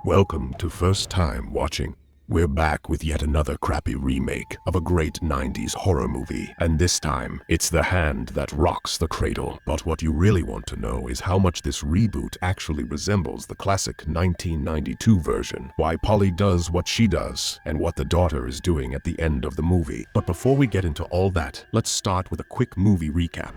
Welcome to First Time Watching. We're back with yet another crappy remake of a great 90s horror movie, and this time, it's The Hand That Rocks the Cradle. But what you really want to know is how much this reboot actually resembles the classic 1992 version, why Polly does what she does, and what the daughter is doing at the end of the movie. But before we get into all that, let's start with a quick movie recap.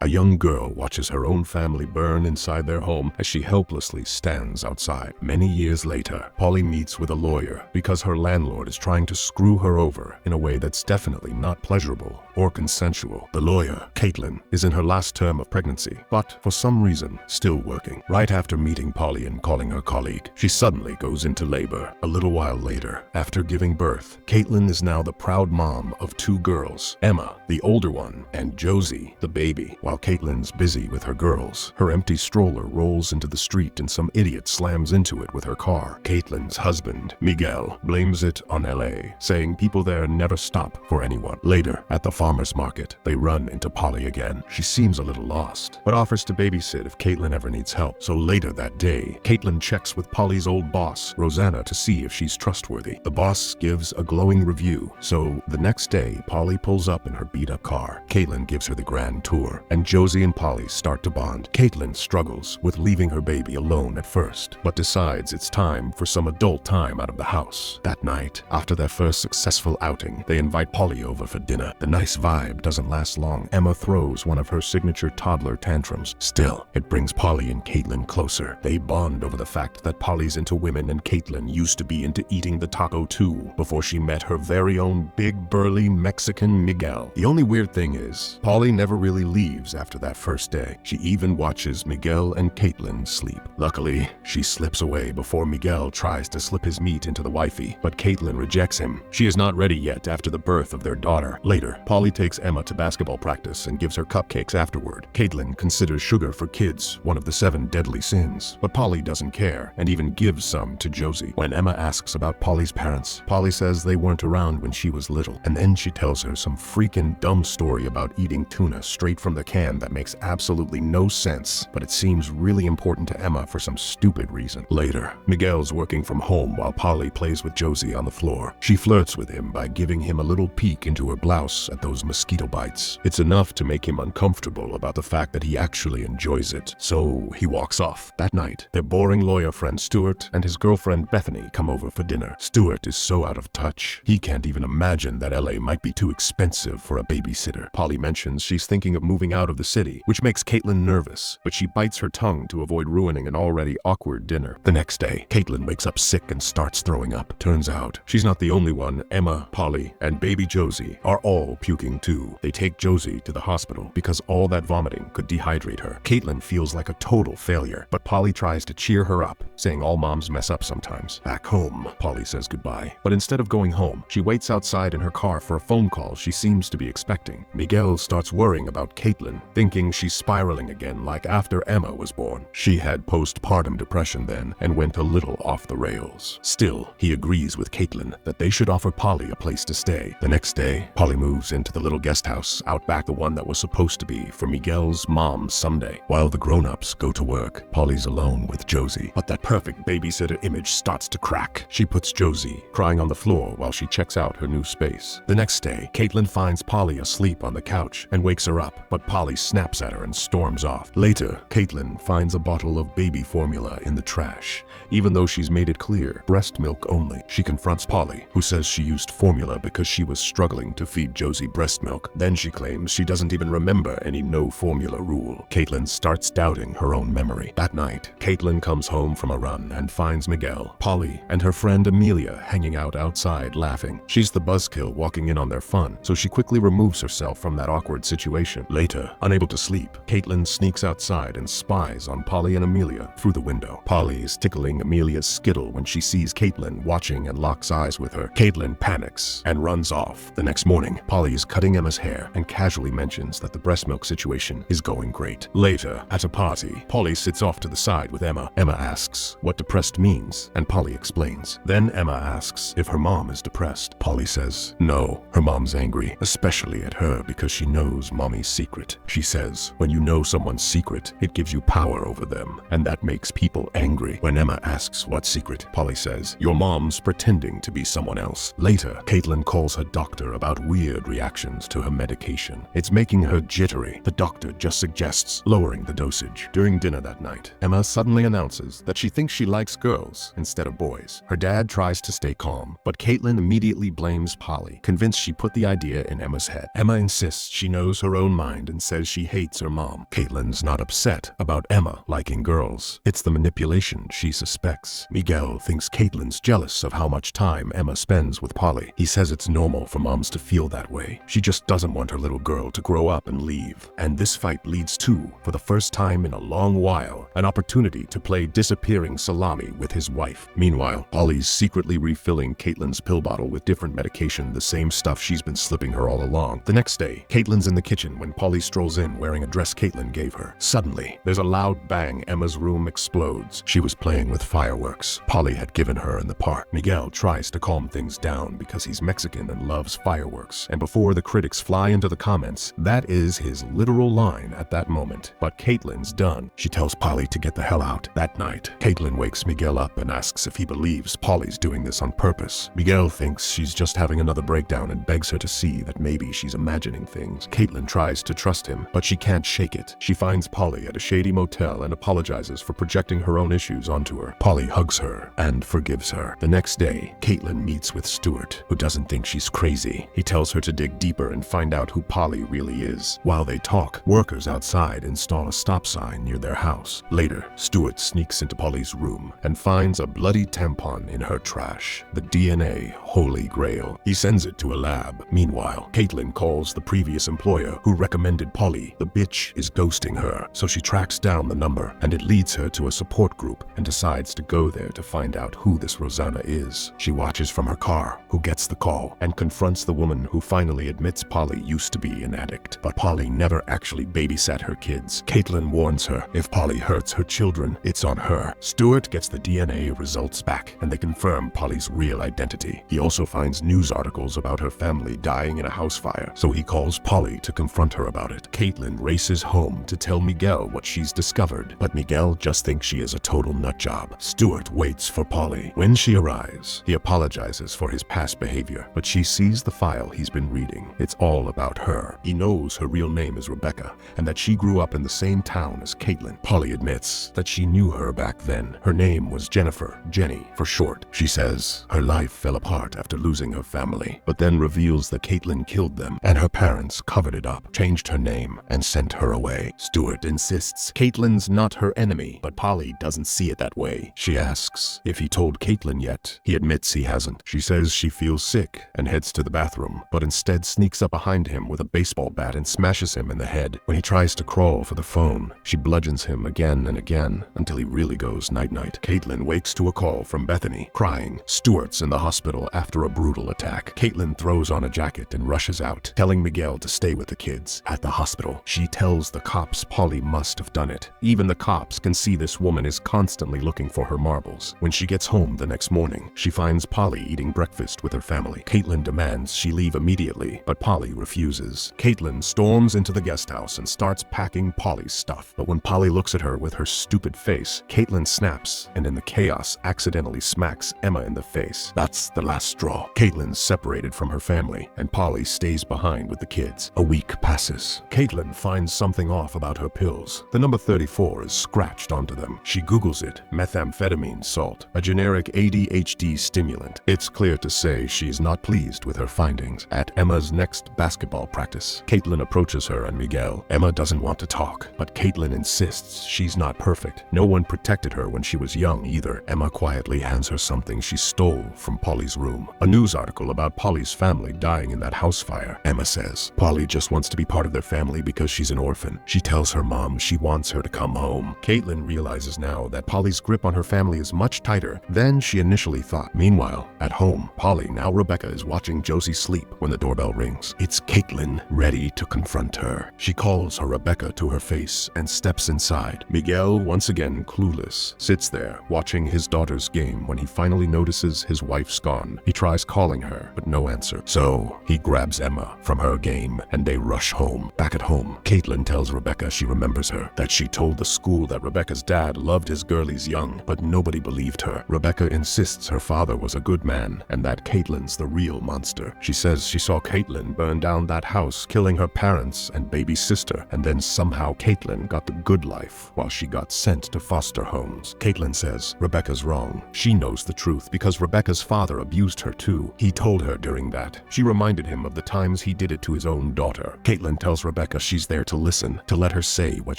A young girl watches her own family burn inside their home as she helplessly stands outside. Many years later, Polly meets with a lawyer because her landlord is trying to screw her over in a way that's definitely not pleasurable or consensual. The lawyer, Caitlin, is in her last term of pregnancy, but for some reason, still working. Right after meeting Polly and calling her colleague, she suddenly goes into labor. A little while later, after giving birth, Caitlin is now the proud mom of two girls, Emma, the older one, and Josie, the baby. While Caitlin's busy with her girls, her empty stroller rolls into the street and some idiot slams into it with her car. Caitlin's husband, Miguel, blames it on LA, saying people there never stop for anyone. Later, at the farmer's market, they run into Polly again. She seems a little lost, but offers to babysit if Caitlin ever needs help. So later that day, Caitlin checks with Polly's old boss, Rosanna, to see if she's trustworthy. The boss gives a glowing review, so the next day, Polly pulls up in her beat-up car. Caitlin gives her the grand tour, and Josie and Polly start to bond. Caitlin struggles with leaving her baby alone at first, but decides it's time for some adult time out of the house. That night, after their first successful outing, they invite Polly over for dinner. The nice vibe doesn't last long. Emma throws one of her signature toddler tantrums. Still, it brings Polly and Caitlin closer. They bond over the fact that Polly's into women and Caitlin used to be into eating the taco too, before she met her very own big burly Mexican Miguel. The only weird thing is, Polly never really leaves after that first day. She even watches Miguel and Caitlin sleep. Luckily, she slips away before Miguel tries to slip his meat into the wifey, but Caitlin rejects him. She is not ready yet after the birth of their daughter. Later, Polly takes Emma to basketball practice and gives her cupcakes afterward. Caitlin considers sugar for kids one of the 7 deadly sins, but Polly doesn't care and even gives some to Josie. When Emma asks about Polly's parents, Polly says they weren't around when she was little, and then she tells her some freaking dumb story about eating tuna straight from the can that makes absolutely no sense, but it seems really important to Emma for some stupid reason. Later, Miguel's working from home while Polly plays with Josie on the floor. She flirts with him by giving him a little peek into her blouse at those mosquito bites. It's enough to make him uncomfortable about the fact that he actually enjoys it, so he walks off. That night, their boring lawyer friend Stuart and his girlfriend Bethany come over for dinner. Stuart is so out of touch, he can't even imagine that LA might be too expensive for a babysitter. Polly mentions she's thinking of moving out of the city, which makes Caitlin nervous, but she bites her tongue to avoid ruining an already awkward dinner. The next day, Caitlin wakes up sick and starts throwing up. Turns out, she's not the only one. Emma, Polly, and baby Josie are all puking too. They take Josie to the hospital because all that vomiting could dehydrate her. Caitlin feels like a total failure, but Polly tries to cheer her up, saying all moms mess up sometimes. Back home, Polly says goodbye, but instead of going home, she waits outside in her car for a phone call she seems to be expecting. Miguel starts worrying about Caitlin, thinking she's spiraling again like after Emma was born. She had postpartum depression then and went a little off the rails. Still, he agrees with Caitlin that they should offer Polly a place to stay. The next day, Polly moves into the little guest house out back, the one that was supposed to be for Miguel's mom someday. While the grown-ups go to work, Polly's alone with Josie, but that perfect babysitter image starts to crack. She puts Josie crying on the floor while she checks out her new space. The next day, Caitlin finds Polly asleep on the couch and wakes her up, but Polly snaps at her and storms off. Later, Caitlin finds a bottle of baby formula in the trash. Even though she's made it clear, breast milk only, she confronts Polly, who says she used formula because she was struggling to feed Josie breast milk. Then she claims she doesn't even remember any no formula rule. Caitlin starts doubting her own memory. That night, Caitlin comes home from a run and finds Miguel, Polly, and her friend Amelia hanging out outside laughing. She's the buzzkill walking in on their fun, so she quickly removes herself from that awkward situation. Later, unable to sleep, Caitlin sneaks outside and spies on Polly and Amelia through the window. Polly is tickling Amelia's skittle when she sees Caitlin watching and locks eyes with her. Caitlin panics and runs off. The next morning, Polly is cutting Emma's hair and casually mentions that the breast milk situation is going great. Later, at a party, Polly sits off to the side with Emma. Emma asks what depressed means, and Polly explains. Then Emma asks if her mom is depressed. Polly says no, her mom's angry, especially especially at her because she knows Mommy's secret. She says, when you know someone's secret, it gives you power over them, and that makes people angry. When Emma asks what secret, Polly says, your mom's pretending to be someone else. Later, Caitlin calls her doctor about weird reactions to her medication. It's making her jittery. The doctor just suggests lowering the dosage. During dinner that night, Emma suddenly announces that she thinks she likes girls instead of boys. Her dad tries to stay calm, but Caitlin immediately blames Polly, convinced she put the idea in Emma's head. Emma insists she knows her own mind and says she hates her mom. Caitlin's not upset about Emma liking girls. It's the manipulation she suspects. Miguel thinks Caitlin's jealous of how much time Emma spends with Polly. He says it's normal for moms to feel that way. She just doesn't want her little girl to grow up and leave. And this fight leads to, for the first time in a long while, an opportunity to play disappearing salami with his wife. Meanwhile, Polly's secretly refilling Caitlin's pill bottle with different medication, the same stuff she's been slipping her all along. The next day, Caitlin's in the kitchen when Polly strolls in wearing a dress Caitlin gave her. Suddenly, there's a loud bang. Emma's room explodes. She was playing with fireworks Polly had given her in the park. Miguel tries to calm things down because he's Mexican and loves fireworks, and before the critics fly into the comments, that is his literal line at that moment. But Caitlin's done. She tells Polly to get the hell out. That night, Caitlin wakes Miguel up and asks if he believes Polly's doing this on purpose. Miguel thinks she's just having another breakdown and begs her to see that maybe she's imagining things. Caitlin tries to trust him, but she can't shake it. She finds Polly at a shady motel and apologizes for projecting her own issues onto her. Polly hugs her and forgives her. The next day, Caitlin meets with Stuart, who doesn't think she's crazy. He tells her to dig deeper and find out who Polly really is. While they talk, workers outside install a stop sign near their house. Later, Stuart sneaks into Polly's room and finds a bloody tampon in her trash, the DNA holy grail. He sends it to a lab. Meanwhile, Caitlin calls the previous employer who recommended Polly. The bitch is ghosting her, so she tracks down the number, and it leads her to a support group and decides to go there to find out who this Rosanna is. She watches from her car who gets the call and confronts the woman who finally admits Polly used to be an addict. But Polly never actually babysat her kids. Caitlin warns her, if Polly hurts her children, it's on her. Stuart gets the DNA results back, and they confirm Polly's real identity. He also finds news articles about her family dying in a house fire, so he calls Polly to confront her about it. Caitlin races home to tell Miguel what she's discovered, but Miguel just thinks she is a total nutjob. Stuart waits for Polly. When she arrives, he apologizes for his past behavior, but she sees the file he's been reading. It's all about her. He knows her real name is Rebecca, and that she grew up in the same town as Caitlin. Polly admits that she knew her back then. Her name was Jennifer, Jenny for short. She says her life fell apart after losing her family, but then reveals that Caitlin killed them, and her parents covered it up, changed her name, and sent her away. Stuart insists Caitlin's not her enemy, but Polly doesn't see it that way. She asks if he told Caitlin yet. He admits he hasn't. She says she feels sick and heads to the bathroom, but instead sneaks up behind him with a baseball bat and smashes him in the head. When he tries to crawl for the phone, she bludgeons him again and again until he really goes night-night. Caitlin wakes to a call from Bethany, crying. Stuart's in the hospital after a brutal attack. Caitlin throws on a jacket and rushes out, telling Miguel to stay with the kids. At the hospital, she tells the cops Polly must have done it. Even the cops can see this woman is constantly looking for her marbles. When she gets home the next morning, she finds Polly eating breakfast with her family. Caitlin demands she leave immediately, but Polly refuses. Caitlin storms into the guest house and starts packing Polly's stuff. But when Polly looks at her with her stupid face, Caitlin snaps and in the chaos accidentally smacks Emma in the face. That's the last straw. Caitlin's separated from her family, and Polly stays behind with the kids. A week passes. Caitlin finds something off about her pills. The number 34 is scratched onto them. She Googles it, methamphetamine salt, a generic ADHD stimulant. It's clear to say she's not pleased with her findings. At Emma's next basketball practice, Caitlin approaches her and Miguel. Emma doesn't want to talk, but Caitlin insists she's not perfect. No one protected her when she was young either. Emma quietly hands her something she stole from Polly's room. A news article about Polly's family dying in that house fire. Emma says Polly just wants to be part of their family because she's an orphan. She tells her mom she wants her to come home. Caitlin realizes now that Polly's grip on her family is much tighter than she initially thought. Meanwhile, at home, Polly, now Rebecca, is watching Josie sleep when the doorbell rings. It's Caitlin, ready to confront her. She calls her Rebecca to her face and steps inside. Miguel, once again clueless, sits there watching his daughter's game when he finally notices his wife's gone. He tries calling her, but no answer. So he grabs Emma from her game, and they rush home. Back at home, Caitlin tells Rebecca she remembers her, that she told the school that Rebecca's dad loved his girlies young, but nobody believed her. Rebecca insists her father was a good man, and that Caitlin's the real monster. She says she saw Caitlin burn down that house, killing her parents and baby sister, and then somehow Caitlin got the good life, while she got sent to foster homes. Caitlin says Rebecca's wrong. She knows the truth because Rebecca's father abused her too. He told her during that. She reminded him of the times he did it to his own daughter. Caitlin tells Rebecca she's there to listen, to let her say what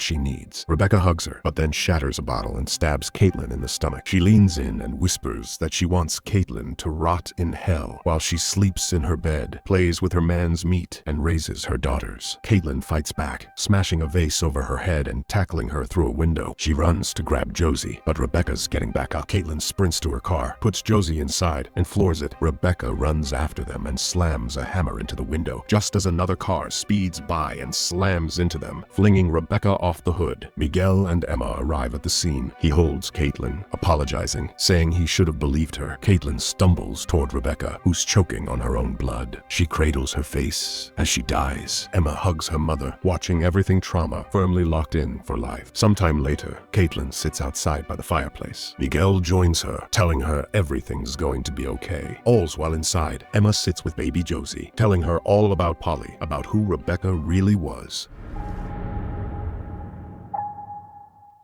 she needs. Rebecca hugs her, but then shatters a bottle and stabs Caitlin in the stomach. She leans in and whispers that she wants Caitlin to rot in hell while she sleeps in her bed, plays with her man's meat, and raises her daughters. Caitlin fights back, smashing a vase over her head and tackling her through a window. She runs to grab Josie, but Rebecca's getting back up. Caitlin sprints to her car, puts Josie inside, and floors it. Rebecca runs after them and slams a hammer into the window, just as another car speeds by and slams into them, flinging Rebecca off the hood. Miguel and Emma arrive at the scene. He holds Caitlin, apologizing, saying he should have believed her. Caitlin stumbles toward Rebecca, who's choking on her own blood. She cradles her face as she dies. Emma hugs her mother, watching everything trauma, firmly locked in for life. Sometime later, Caitlin sits outside by the fireplace. Miguel joins her, telling her everything's going to be okay. All's while inside, Emma sits with baby Josie, telling her all about Polly, about who Rebecca really was.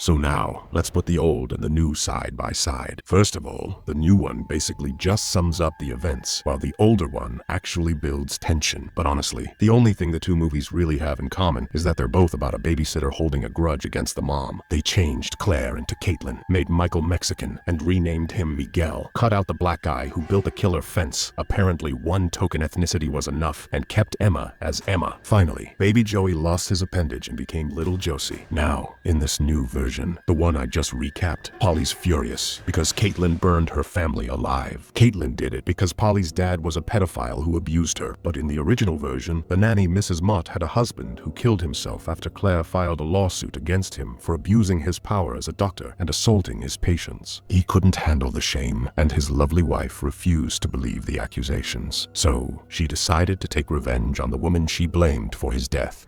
So now, let's put the old and the new side by side. First of all, the new one basically just sums up the events, while the older one actually builds tension. But honestly, the only thing the two movies really have in common is that they're both about a babysitter holding a grudge against the mom. They changed Claire into Caitlin, made Michael Mexican, and renamed him Miguel, cut out the black guy who built a killer fence. Apparently one token ethnicity was enough, and kept Emma as Emma. Finally, baby Joey lost his appendage and became little Josie. Now, in this new version, the one I just recapped, Polly's furious because Caitlin burned her family alive. Caitlin did it because Polly's dad was a pedophile who abused her, but in the original version, the nanny Mrs. Mott had a husband who killed himself after Claire filed a lawsuit against him for abusing his power as a doctor and assaulting his patients. He couldn't handle the shame, and his lovely wife refused to believe the accusations. So she decided to take revenge on the woman she blamed for his death.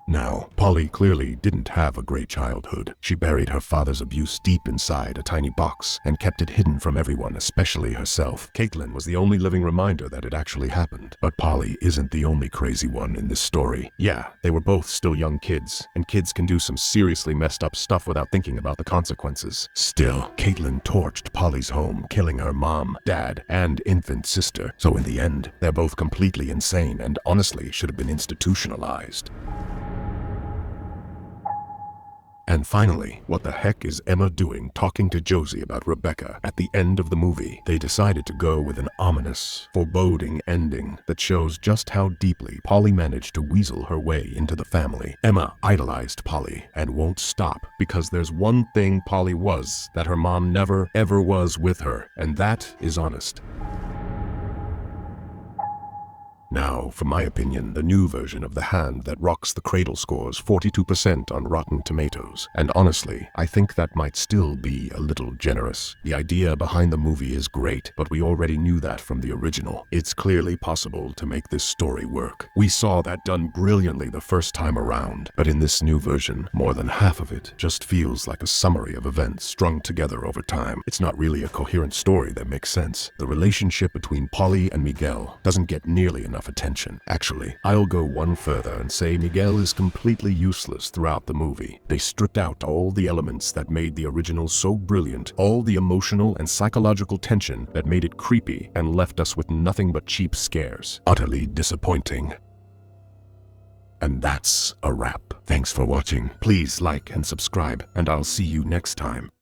Now, Polly clearly didn't have a great childhood. She buried her father's abuse deep inside a tiny box and kept it hidden from everyone, especially herself. Caitlin was the only living reminder that it actually happened. But Polly isn't the only crazy one in this story. Yeah, they were both still young kids, and kids can do some seriously messed up stuff without thinking about the consequences. Still, Caitlin torched Polly's home, killing her mom, dad, and infant sister. So in the end, they're both completely insane and honestly should have been institutionalized. And finally, what the heck is Emma doing talking to Josie about Rebecca? At the end of the movie, they decided to go with an ominous, foreboding ending that shows just how deeply Polly managed to weasel her way into the family. Emma idolized Polly and won't stop because there's one thing Polly was that her mom never ever was with her, and that is honest. Now, for my opinion, the new version of The Hand That Rocks the Cradle scores 42% on Rotten Tomatoes. And honestly, I think that might still be a little generous. The idea behind the movie is great, but we already knew that from the original. It's clearly possible to make this story work. We saw that done brilliantly the first time around, but in this new version, more than half of it just feels like a summary of events strung together over time. It's not really a coherent story that makes sense. The relationship between Polly and Miguel doesn't get nearly enough attention. Actually, I'll go one further and say Miguel is completely useless throughout the movie. They stripped out all the elements that made the original so brilliant, all the emotional and psychological tension that made it creepy, and left us with nothing but cheap scares. Utterly disappointing. And that's a wrap. Thanks for watching. Please like and subscribe, and I'll see you next time.